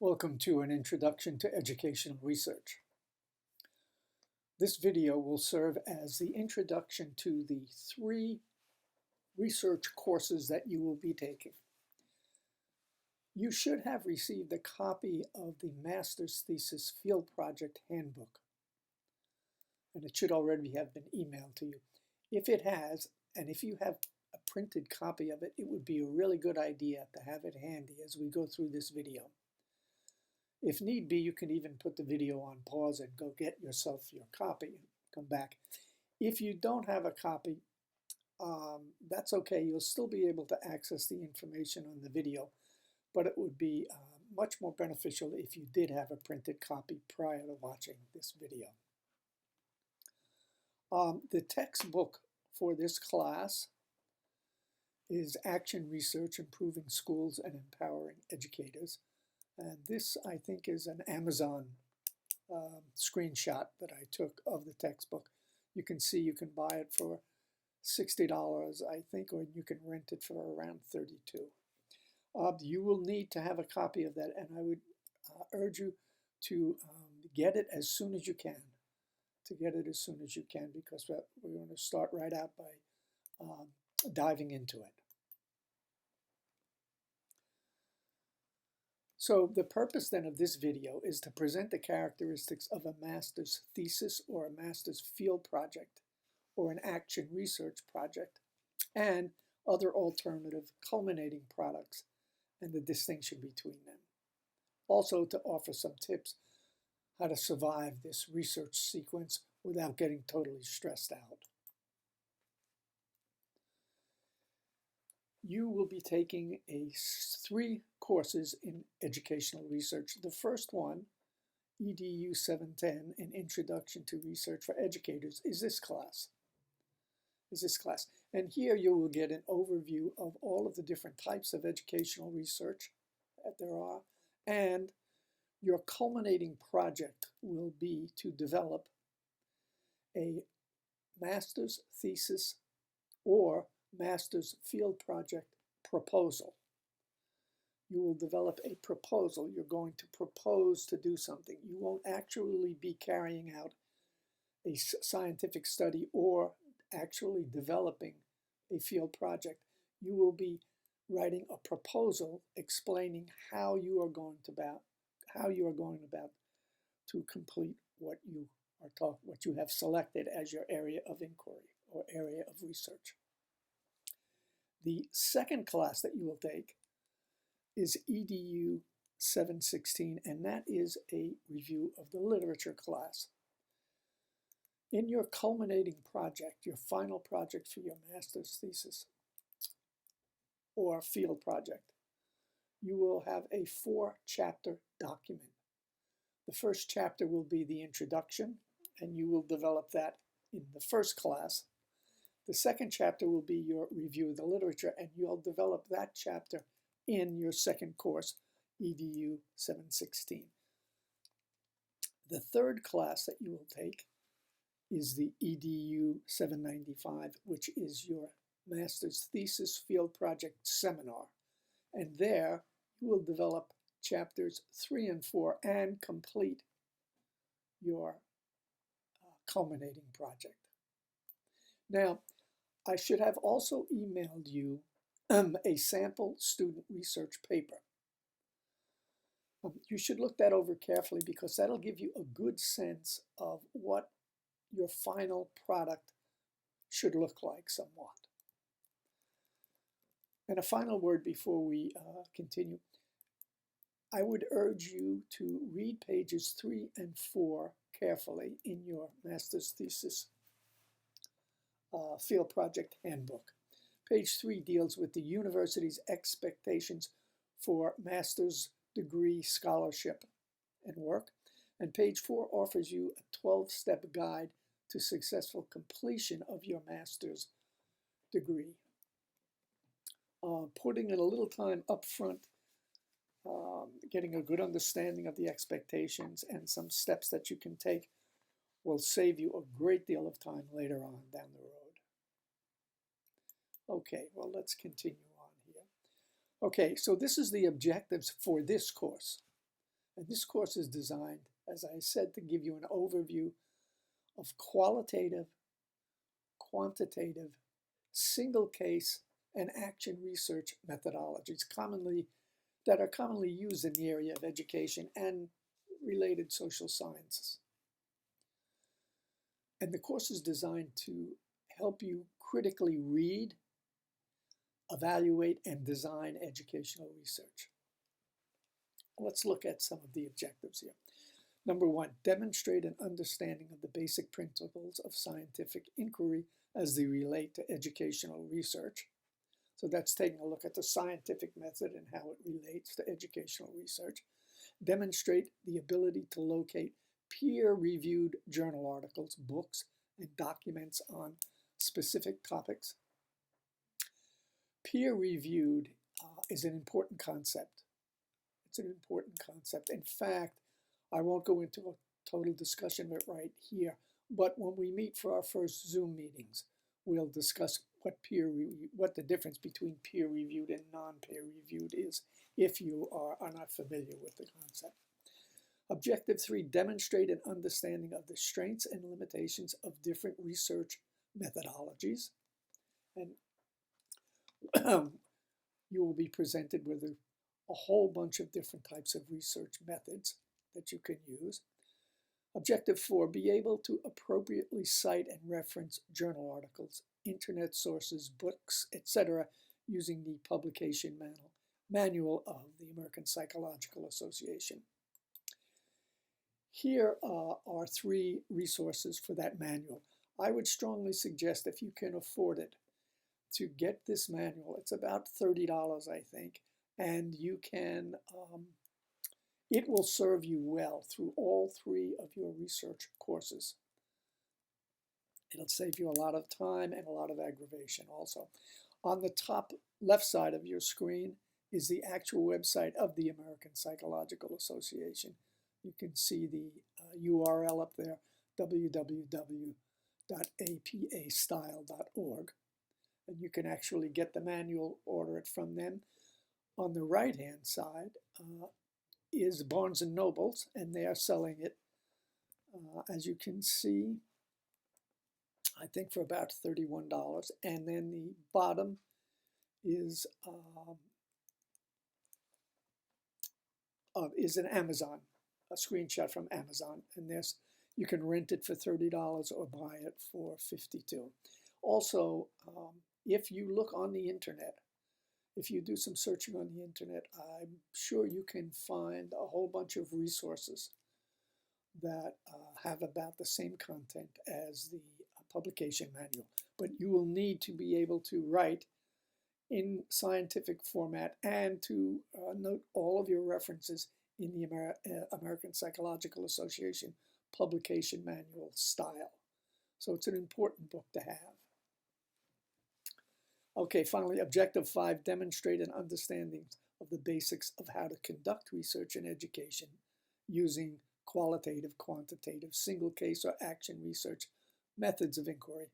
Welcome to an introduction to educational research. This video will serve as the introduction to the 3 research courses that you will be taking. You should have received a copy of the Master's Thesis Field Project Handbook, and it should already have been emailed to you. If it has, and if you have a printed copy of it, it would be a really good idea to have it handy as we go through this video. If need be, you can even put the video on pause and go get yourself your copy and come back. If you don't have a copy, that's okay. You'll still be able to access the information on the video, but it would be much more beneficial if you did have a printed copy prior to watching this video. The textbook for this class is Action Research, Improving Schools and Empowering Educators. And this, I think, is an Amazon screenshot that I took of the textbook. You can see you can buy it for $60, I think, or you can rent it for around $32. You will need to have a copy of that, and I would urge you to get it as soon as you can. Because we're going to start right out by diving into it. So the purpose then of this video is to present the characteristics of a master's thesis or a master's field project or an action research project and other alternative culminating products and the distinction between them. Also to offer some tips how to survive this research sequence without getting totally stressed out. You will be taking 3 courses in educational research. The first one, EDU 710, an Introduction to Research for Educators, is this class. And here you will get an overview of all of the different types of educational research that there are, and your culminating project will be to develop a master's thesis or master's field project proposal. You will develop a proposal. You're going to propose to do something. You won't actually be carrying out a scientific study or actually developing a field project. You will be writing a proposal explaining how you are going about to complete what you have selected as your area of inquiry or area of research. The second class that you will take is EDU 716, and that is a review of the literature class. In your culminating project, your final project for your master's thesis or field project, you will have a 4-chapter document. The first chapter will be the introduction, and you will develop that in the first class. The second chapter will be your review of the literature, and you'll develop that chapter in your second course, EDU 716. The third class that you will take is the EDU 795, which is your master's thesis field project seminar. And there you will develop chapters 3 and 4 and complete your culminating project. Now, I should have also emailed you a sample student research paper. You should look that over carefully because that'll give you a good sense of what your final product should look like somewhat. And a final word before we continue. I would urge you to read pages 3 and 4 carefully in your master's thesis field project handbook. Page 3 deals with the university's expectations for master's degree scholarship and work, and page 4 offers you a 12-step guide to successful completion of your master's degree. Putting in a little time up front, getting a good understanding of the expectations and some steps that you can take will save you a great deal of time later on down the road. Okay, well, let's continue on here. Okay, so this is the objectives for this course. And this course is designed, as I said, to give you an overview of qualitative, quantitative, single case, and action research methodologies that are commonly used in the area of education and related social sciences. And the course is designed to help you critically read, evaluate, and design educational research. Let's look at some of the objectives here. Number one, demonstrate an understanding of the basic principles of scientific inquiry as they relate to educational research. So that's taking a look at the scientific method and how it relates to educational research. Demonstrate the ability to locate peer-reviewed journal articles, books, and documents on specific topics. Peer-reviewed is an important concept. It's an important concept. In fact, I won't go into a total discussion of it right here, but when we meet for our first Zoom meetings, we'll discuss what the difference between peer-reviewed and non-peer-reviewed is, if you are not familiar with the concept. Objective 3, demonstrate an understanding of the strengths and limitations of different research methodologies. And you will be presented with a whole bunch of different types of research methods that you can use. Objective 4, be able to appropriately cite and reference journal articles, internet sources, books, etc., using the publication manual of the American Psychological Association. Here are 3 resources for that manual. I would strongly suggest, if you can afford it, to get this manual. It's about $30, I think, and you can, it will serve you well through all 3 of your research courses. It'll save you a lot of time and a lot of aggravation also. On the top left side of your screen is the actual website of the American Psychological Association. You can see the URL up there, www.apastyle.org. And you can actually get the manual, order it from them. On the right-hand side is Barnes & Noble's, and they are selling it, as you can see, I think for about $31. And then the bottom is an Amazon, a screenshot from Amazon. And you can rent it for $30 or buy it for $52. Also, if you look on the internet, if you do some searching on the internet, I'm sure you can find a whole bunch of resources that have about the same content as the publication manual. But you will need to be able to write in scientific format and to note all of your references in the American Psychological Association publication manual style. So it's an important book to have. Okay, finally, Objective 5, demonstrate an understanding of the basics of how to conduct research and education using qualitative, quantitative, single case or action research methods of inquiry.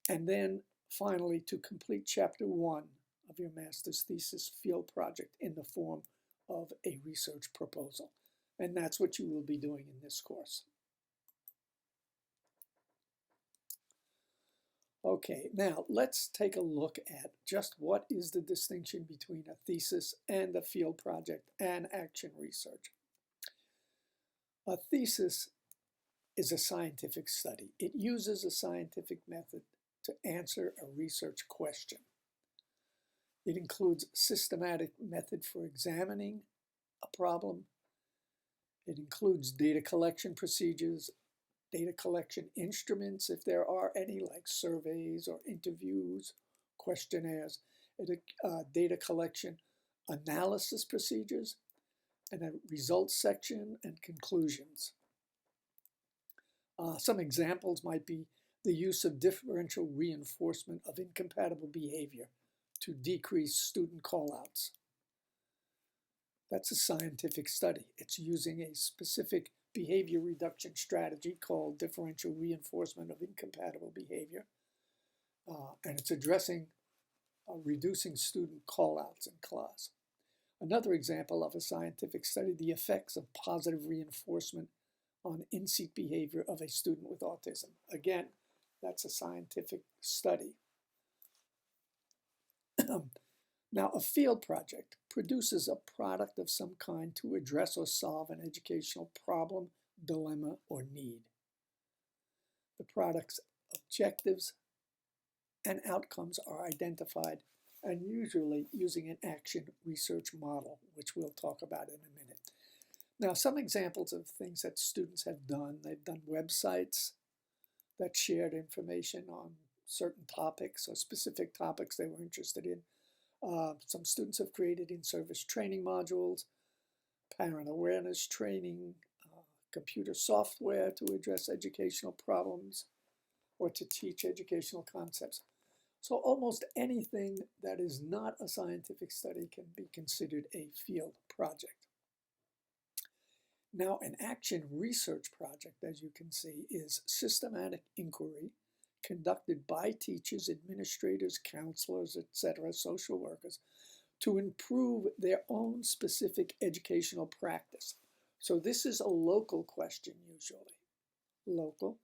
And then finally, to complete Chapter 1 of your master's thesis field project in the form of a research proposal. And that's what you will be doing in this course. Okay, now let's take a look at just what is the distinction between a thesis and a field project and action research. A thesis is a scientific study. It uses a scientific method to answer a research question. It includes systematic method for examining a problem. It includes data collection procedures, data collection instruments, if there are any, like surveys or interviews, questionnaires, data collection analysis procedures, and a results section and conclusions. Some examples might be the use of differential reinforcement of incompatible behavior to decrease student callouts. That's a scientific study. It's using a specific behavior reduction strategy called differential reinforcement of incompatible behavior. And it's addressing reducing student callouts in class. Another example of a scientific study, the effects of positive reinforcement on in-seat behavior of a student with autism. Again, that's a scientific study. Now, a field project produces a product of some kind to address or solve an educational problem, dilemma, or need. The product's objectives and outcomes are identified, and usually using an action research model, which we'll talk about in a minute. Now, some examples of things that students have done. They've done websites that shared information on certain topics or specific topics they were interested in. Some students have created in-service training modules, parent awareness training, computer software to address educational problems or to teach educational concepts. So almost anything that is not a scientific study can be considered a field project. Now, an action research project, as you can see, is systematic inquiry conducted by teachers, administrators, counselors, etc., social workers, to improve their own specific educational practice. So this is a local question usually. Local.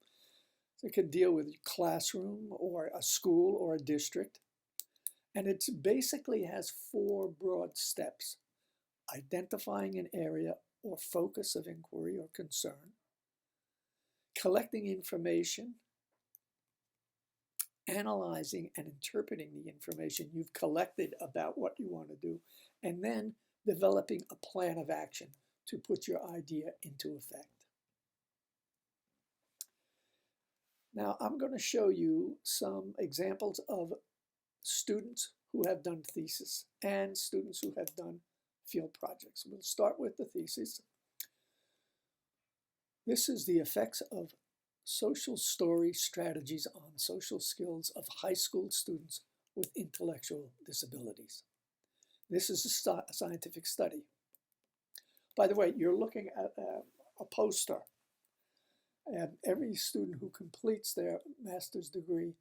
It could deal with a classroom or a school or a district. And it basically has 4 broad steps: identifying an area or focus of inquiry or concern, collecting information, analyzing and interpreting the information you've collected about what you want to do, and then developing a plan of action to put your idea into effect. Now, I'm going to show you some examples of students who have done thesis and students who have done field projects. We'll start with the thesis. This is the effects of social story strategies on social skills of high school students with intellectual disabilities. This is a scientific study. By the way, you're looking at a poster, and every student who completes their master's degree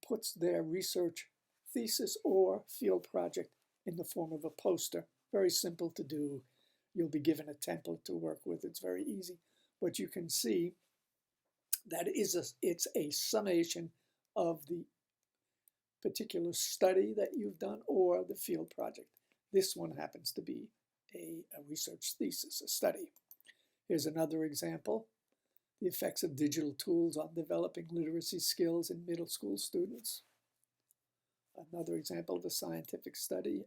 puts their research thesis or field project in the form of a poster. Very simple to do. You'll be given a template to work with. It's very easy. But you can see that it's a summation of the particular study that you've done or the field project. This one happens to be a research thesis, a study. Here's another example: the effects of digital tools on developing literacy skills in middle school students. Another example of a scientific study,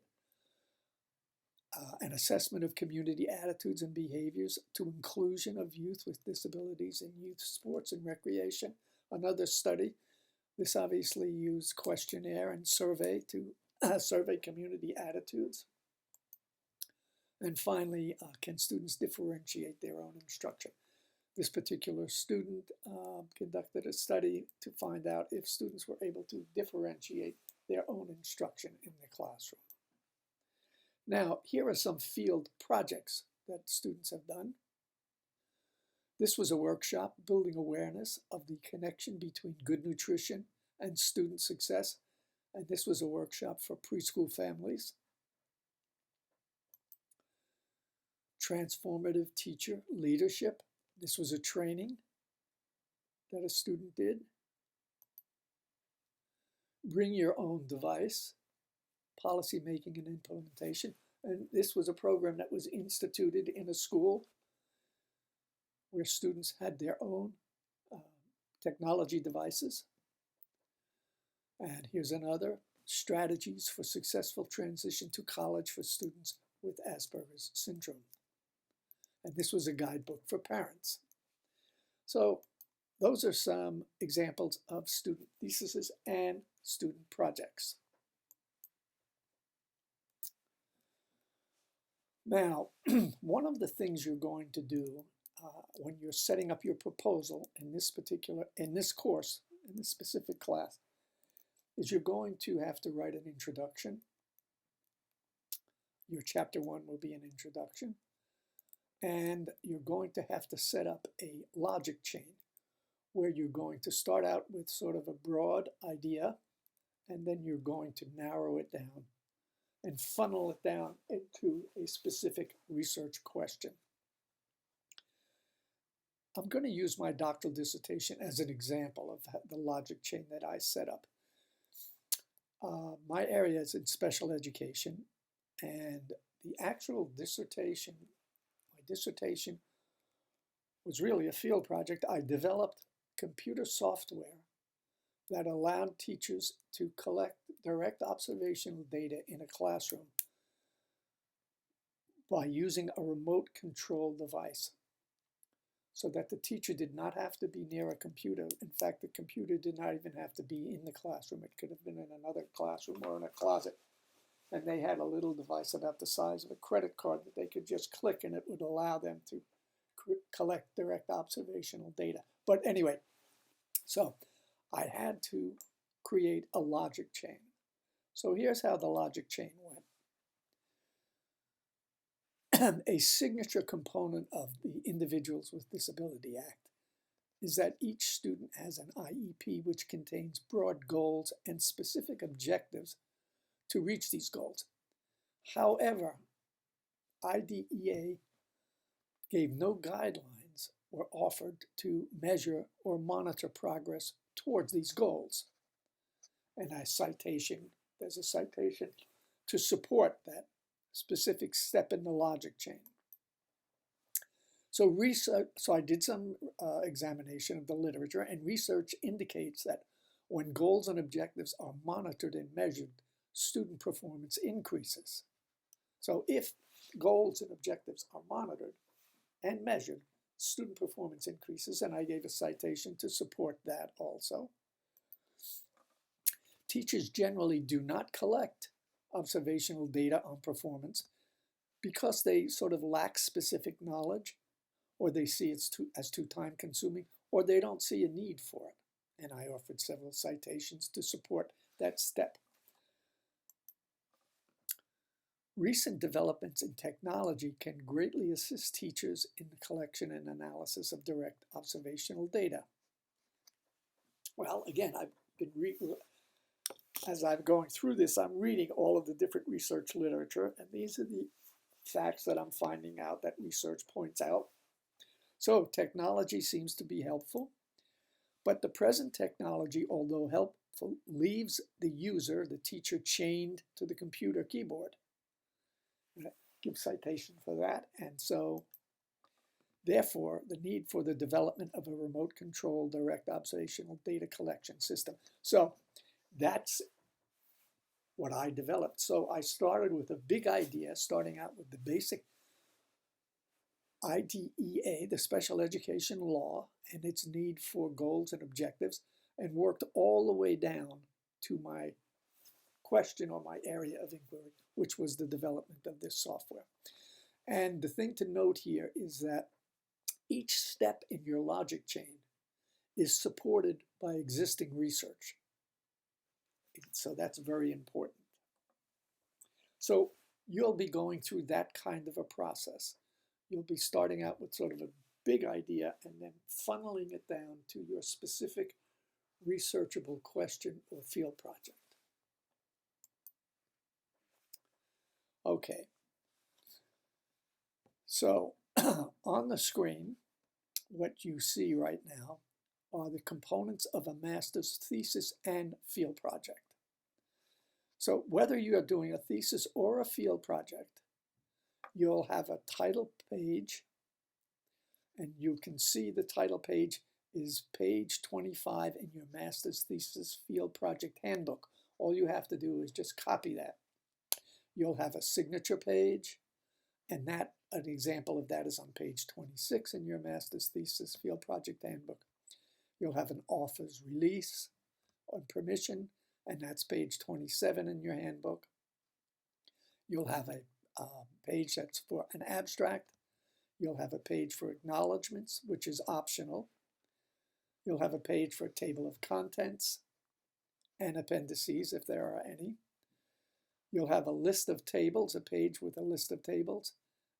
an assessment of community attitudes and behaviors to inclusion of youth with disabilities in youth sports and recreation. Another study. This obviously used questionnaire and survey to survey community attitudes. And finally, can students differentiate their own instruction? This particular student conducted a study to find out if students were able to differentiate their own instruction in the classroom. Now, here are some field projects that students have done. This was a workshop building awareness of the connection between good nutrition and student success, and this was a workshop for preschool families. Transformative teacher leadership. This was a training that a student did. Bring your own device, policy making and implementation. And this was a program that was instituted in a school where students had their own technology devices. And here's another: strategies for successful transition to college for students with Asperger's syndrome. And this was a guidebook for parents. So those are some examples of student theses and student projects. Now, one of the things you're going to do when you're setting up your proposal in this course, in this specific class, is you're going to have to write an introduction. Your chapter 1 will be an introduction. And you're going to have to set up a logic chain where you're going to start out with sort of a broad idea, and then you're going to narrow it down and funnel it down into a specific research question. I'm going to use my doctoral dissertation as an example of the logic chain that I set up. My area is in special education, and the actual dissertation, my dissertation was really a field project. I developed computer software that allowed teachers to collect direct observational data in a classroom by using a remote control device, so that the teacher did not have to be near a computer. In fact, the computer did not even have to be in the classroom. It could have been in another classroom or in a closet. And they had a little device about the size of a credit card that they could just click, and it would allow them to collect direct observational data. But anyway, so I had to create a logic chain. So here's how the logic chain went. A signature component of the Individuals with Disability Act is that each student has an IEP which contains broad goals and specific objectives to reach these goals. However, IDEA gave no guidelines or offered to measure or monitor progress towards these goals. And there's a citation to support that specific step in the logic chain. So I did some examination of the literature, and research indicates that when goals and objectives are monitored and measured, student performance increases. So if goals and objectives are monitored and measured, student performance increases, and I gave a citation to support that also. Teachers generally do not collect observational data on performance because they sort of lack specific knowledge, or they see it as too time-consuming, or they don't see a need for it. And I offered several citations to support that step. Recent developments in technology can greatly assist teachers in the collection and analysis of direct observational data. Well, again, as I'm going through this, I'm reading all of the different research literature, and these are the facts that I'm finding out that research points out. So technology seems to be helpful, but the present technology, although helpful, leaves the user, the teacher, chained to the computer keyboard. I give citation for that. And so, therefore, the need for the development of a remote control direct observational data collection system. So that's what I developed. So I started with a big idea, starting out with the basic IDEA, the special education law, and its need for goals and objectives, and worked all the way down to my question or my area of inquiry, which was the development of this software. And the thing to note here is that each step in your logic chain is supported by existing research. So that's very important. So you'll be going through that kind of a process. You'll be starting out with sort of a big idea and then funneling it down to your specific researchable question or field project. Okay, so on the screen, what you see right now are the components of a master's thesis and field project. So whether you are doing a thesis or a field project, you'll have a title page, and you can see the title page is page 25 in your master's thesis field project handbook. All you have to do is just copy that. You'll have a signature page, and an example of that is on page 26 in your master's thesis field project handbook. You'll have an author's release on permission, and that's page 27 in your handbook. You'll have a page that's for an abstract. You'll have a page for acknowledgments, which is optional. You'll have a page for a table of contents and appendices, if there are any. You'll have a list of tables, a page with a list of tables,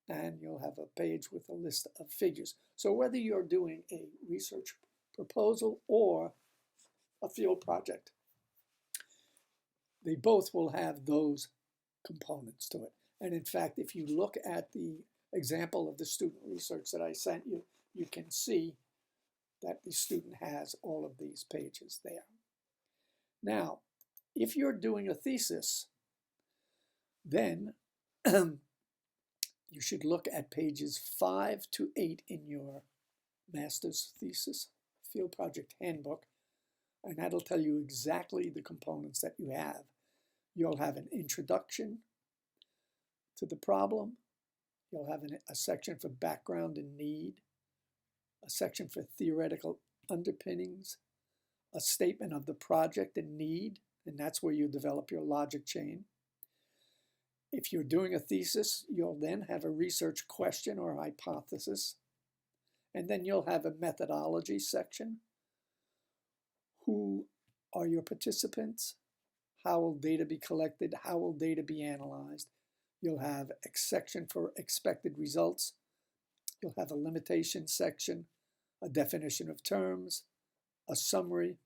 and you'll have a page with a list of figures. So whether you're doing a research proposal or a field project, they both will have those components to it. And in fact, if you look at the example of the student research that I sent you, you can see that the student has all of these pages there. Now, if you're doing a thesis, then you should look at pages 5 to 8 in your master's thesis field project handbook, and that'll tell you exactly the components that you have. You'll have an introduction to the problem. You'll have a section for background and need, a section for theoretical underpinnings, a statement of the project and need, and that's where you develop your logic chain. If you're doing a thesis, you'll then have a research question or hypothesis, and then you'll have a methodology section. Who are your participants? How will data be collected? How will data be analyzed? You'll have a section for expected results. You'll have a limitation section, a definition of terms, a summary,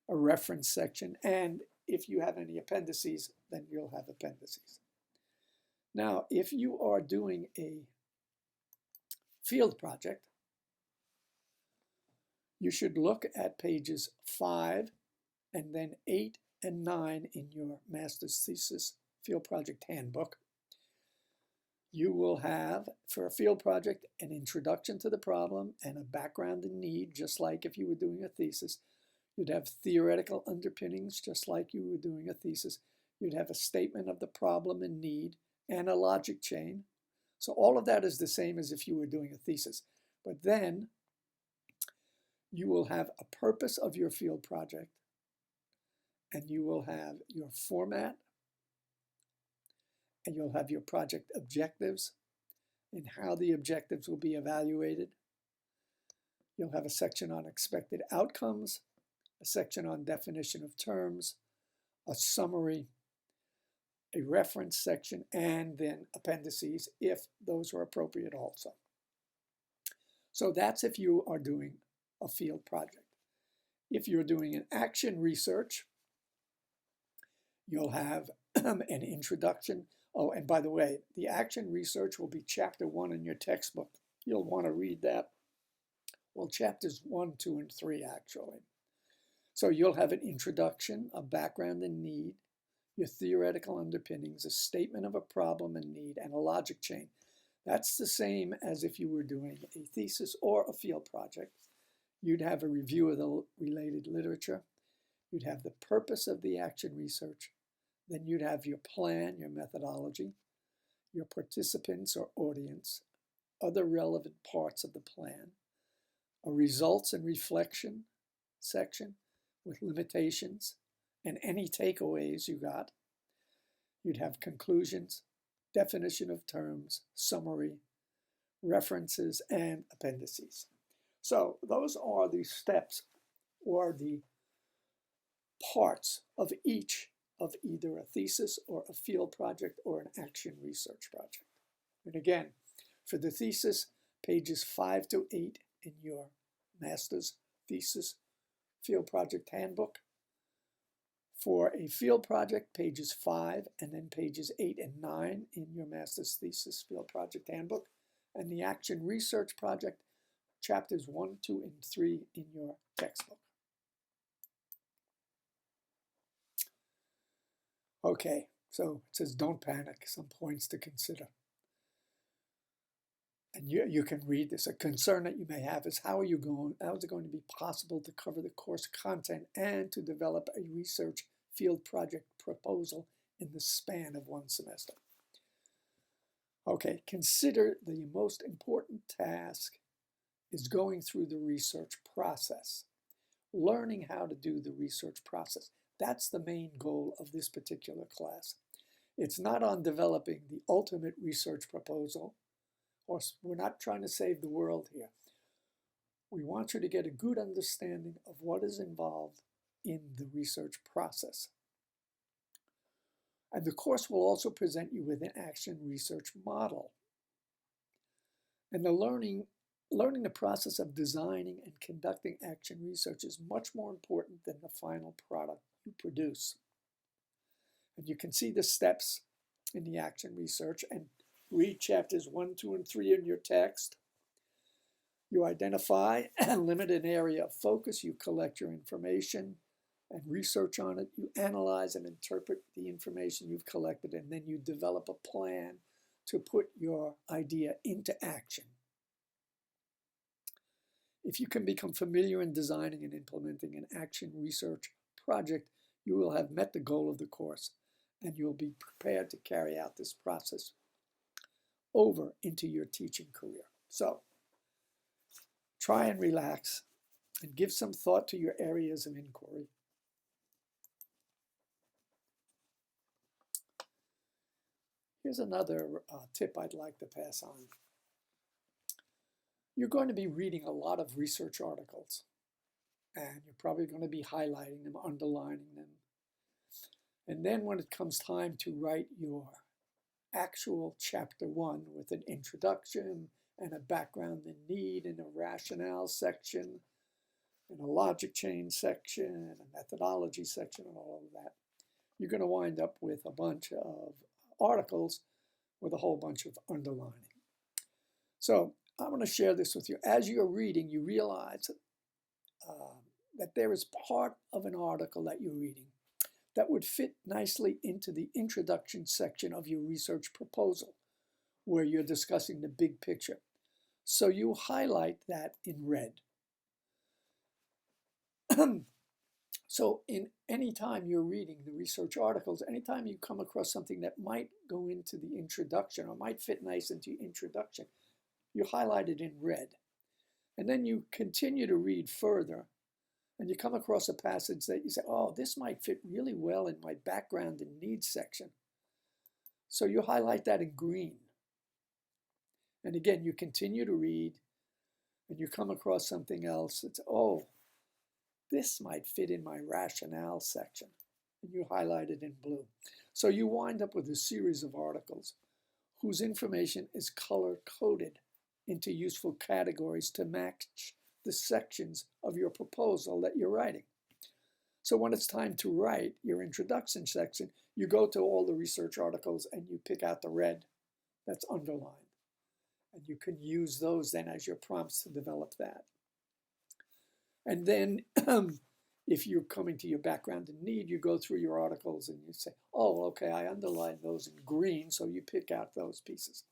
a reference section, and if you have any appendices, then you'll have appendices. Now, if you are doing a field project, you should look at pages 5 and then 8 and 9 in your master's thesis field project handbook. You will have, for a field project, an introduction to the problem and a background and need, just like if you were doing a thesis. You'd have theoretical underpinnings, just like you were doing a thesis. You'd have a statement of the problem and need and a logic chain. So all of that is the same as if you were doing a thesis. But then you will have a purpose of your field project, and you will have your format, and you'll have your project objectives and how the objectives will be evaluated. You'll have a section on expected outcomes, a section on definition of terms, a summary, a reference section, and then appendices if those are appropriate also. So that's if you are doing a field project. If you're doing an action research, you'll have an introduction. Oh, and by the way, the action research will be chapter 1 in your textbook. You'll want to read that. Well, chapters 1, 2, and 3, actually. So you'll have an introduction, a background and need, your theoretical underpinnings, a statement of a problem and need, and a logic chain. That's the same as if you were doing a thesis or a field project. You'd have a review of the related literature. You'd have the purpose of the action research. Then you'd have your plan, your methodology, your participants or audience, other relevant parts of the plan, a results and reflection section with limitations and any takeaways you got. You'd have conclusions, definition of terms, summary, references, and appendices. So those are the steps or the parts of each of either a thesis or a field project or an action research project. And again, for the thesis, pages 5 to 8 in your master's thesis field project handbook. For a field project, pages 5 and then pages 8 and 9 in your master's thesis field project handbook. And the action research project, chapters 1, 2, and 3 in your textbook. Okay, so it says don't panic, some points to consider. And you can read this. A concern that you may have is how is it going to be possible to cover the course content and to develop a research field project proposal in the span of one semester? Okay, consider the most important task is going through the research process, learning how to do the research process. That's the main goal of this particular class. It's not on developing the ultimate research proposal, or we're not trying to save the world here. We want you to get a good understanding of what is involved in the research process. And the course will also present you with an action research model. And the learning the process of designing and conducting action research is much more important than the final product you produce. And you can see the steps in the action research and read chapters 1, 2, and 3 in your text. You identify and limit an area of focus. You collect your information and research on it. You analyze and interpret the information you've collected, and then you develop a plan to put your idea into action. If you can become familiar in designing and implementing an action research project, you will have met the goal of the course, and you'll be prepared to carry out this process over into your teaching career. So, try and relax and give some thought to your areas of inquiry. Here's another tip I'd like to pass on. You're going to be reading a lot of research articles, and you're probably going to be highlighting them, underlining them. And then when it comes time to write your actual chapter 1 with an introduction and a background and need and a rationale section and a logic chain section and a methodology section and all of that, you're going to wind up with a bunch of articles with a whole bunch of underlining. So I'm going to share this with you. As you're reading, you realize that there is part of an article that you're reading that would fit nicely into the introduction section of your research proposal, where you're discussing the big picture. So you highlight that in red. So in any time you're reading the research articles, anytime you come across something that might go into the introduction or might fit nice into your introduction, you highlight it in red. And then you continue to read further, and you come across a passage that you say, oh, this might fit really well in my background and needs section. So you highlight that in green. And again, you continue to read, and you come across something else that's, oh, this might fit in my rationale section, and you highlight it in blue. So you wind up with a series of articles whose information is color-coded into useful categories to match the sections of your proposal that you're writing. So when it's time to write your introduction section, you go to all the research articles and you pick out the red that's underlined. And you can use those then as your prompts to develop that. And then if you're coming to your background and need, you go through your articles and you say, oh, okay, I underlined those in green, so you pick out those pieces.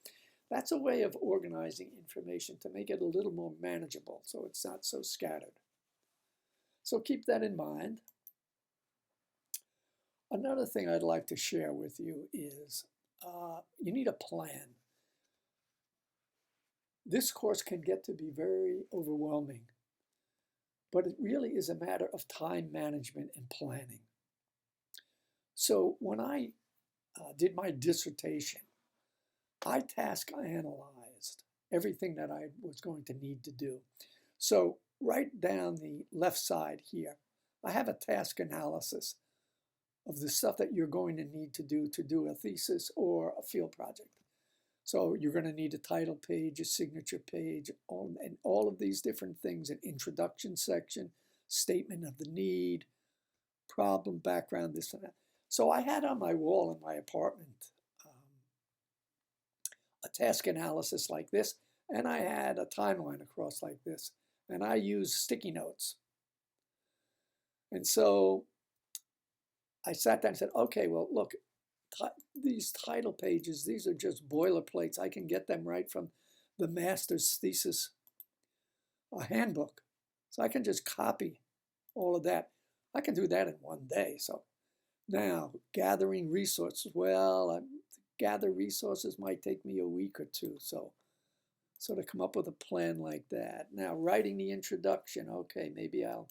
That's a way of organizing information to make it a little more manageable so it's not so scattered. So keep that in mind. Another thing I'd like to share with you is you need a plan. This course can get to be very overwhelming, but it really is a matter of time management and planning. So when I did my dissertation, I task analyzed everything that I was going to need to do. So right down the left side here, I have a task analysis of the stuff that you're going to need to do a thesis or a field project. So you're going to need a title page, a signature page, and all of these different things, an introduction section, statement of the need, problem, background, this and that. So I had on my wall in my apartment a task analysis like this, and I had a timeline across like this, and I used sticky notes. And so I sat down and said, okay, well, look, these title pages, these are just boilerplates. I can get them right from the master's thesis handbook. So I can just copy all of that. I can do that in one day. So now, gathering resources. Well, gather resources might take me a week or two. So to come up with a plan like that. Now, writing the introduction. Okay, maybe I'll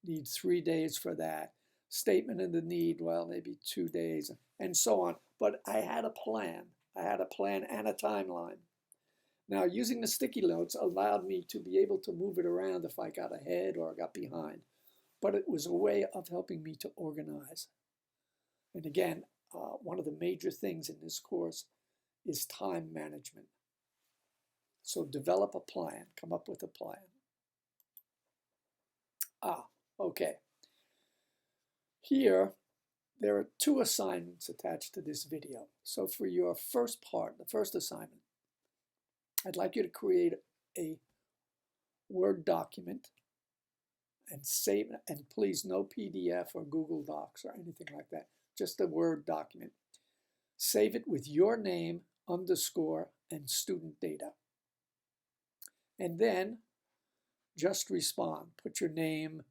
need 3 days for that. Statement of the need, well, maybe 2 days, and so on. But I had a plan. I had a plan and a timeline. Now, using the sticky notes allowed me to be able to move it around if I got ahead or got behind. But it was a way of helping me to organize. And again, one of the major things in this course is time management. So develop a plan, come up with a plan. Okay. Here, There are 2 assignments attached to this video. So for your first part, the first assignment, I'd like you to create a Word document and save it, and please no PDF or Google Docs or anything like that, just a Word document. Save it with your name, underscore, and student data. And then just respond. Put your name,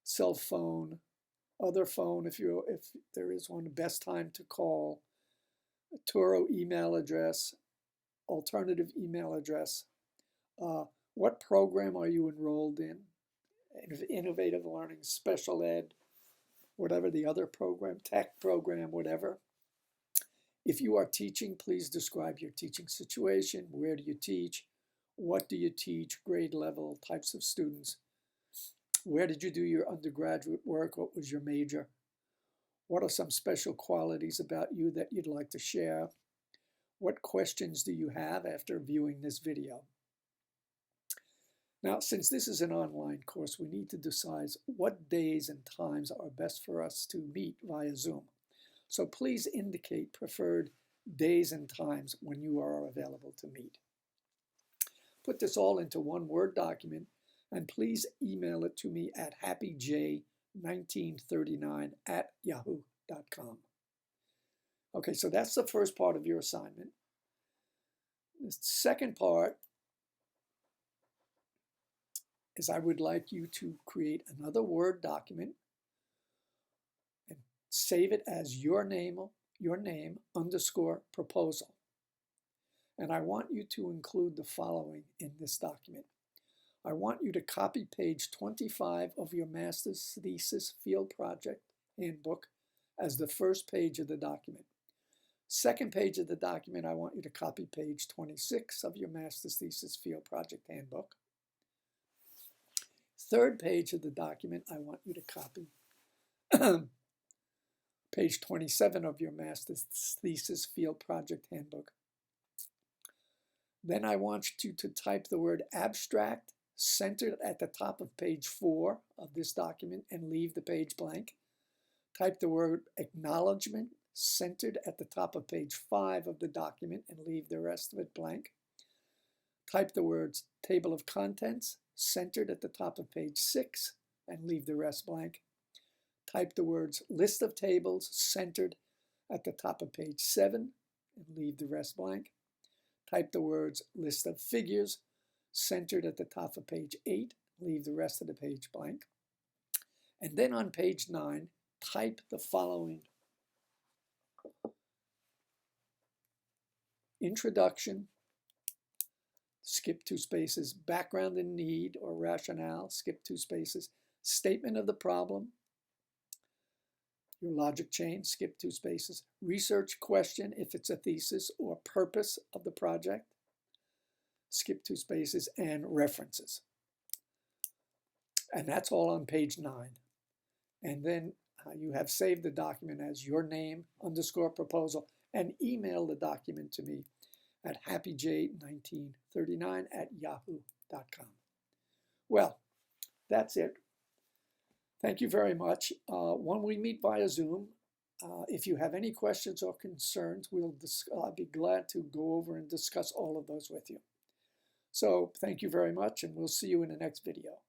cell phone, other phone if there is one, best time to call, a Turo email address, alternative email address. What program are you enrolled in? Innovative Learning, Special Ed, whatever the other program, tech program, whatever. If you are teaching, please describe your teaching situation. Where do you teach? What do you teach? Grade level, types of students. Where did you do your undergraduate work? What was your major? What are some special qualities about you that you'd like to share? What questions do you have after viewing this video? Now, since this is an online course, we need to decide what days and times are best for us to meet via Zoom. So please indicate preferred days and times when you are available to meet. Put this all into one Word document, and please email it to me at happyj1939@yahoo.com. Okay, so that's the first part of your assignment. The second part is I would like you to create another Word document and save it as your name underscore proposal. And I want you to include the following in this document. I want you to copy page 25 of your master's thesis field project handbook as the first page of the document. Second page of the document, I want you to copy page 26 of your master's thesis field project handbook. Third page of the document, I want you to copy page 27 of your master's thesis field project handbook. Then I want you to type the word abstract centered at the top of page 4 of this document and leave the page blank. Type the word acknowledgement centered at the top of page 5 of the document and leave the rest of it blank. Type the words table of contents centered at the top of page 6 and leave the rest blank. Type the words list of tables centered at the top of page 7 and leave the rest blank. Type the words list of figures centered at the top of page 8, leave the rest of the page blank. And then on page 9, type the following: introduction, skip 2 spaces, background and need or rationale, skip 2 spaces, statement of the problem, your logic chain, skip 2 spaces, research question if it's a thesis, or purpose of the project, skip 2 spaces, and references. And that's all on page 9. And then you have saved the document as your name underscore proposal and email the document to me at happyj1939@yahoo.com. Well, that's it. Thank you very much. When we meet via Zoom, if you have any questions or concerns, I'll be glad to go over and discuss all of those with you. So thank you very much, and we'll see you in the next video.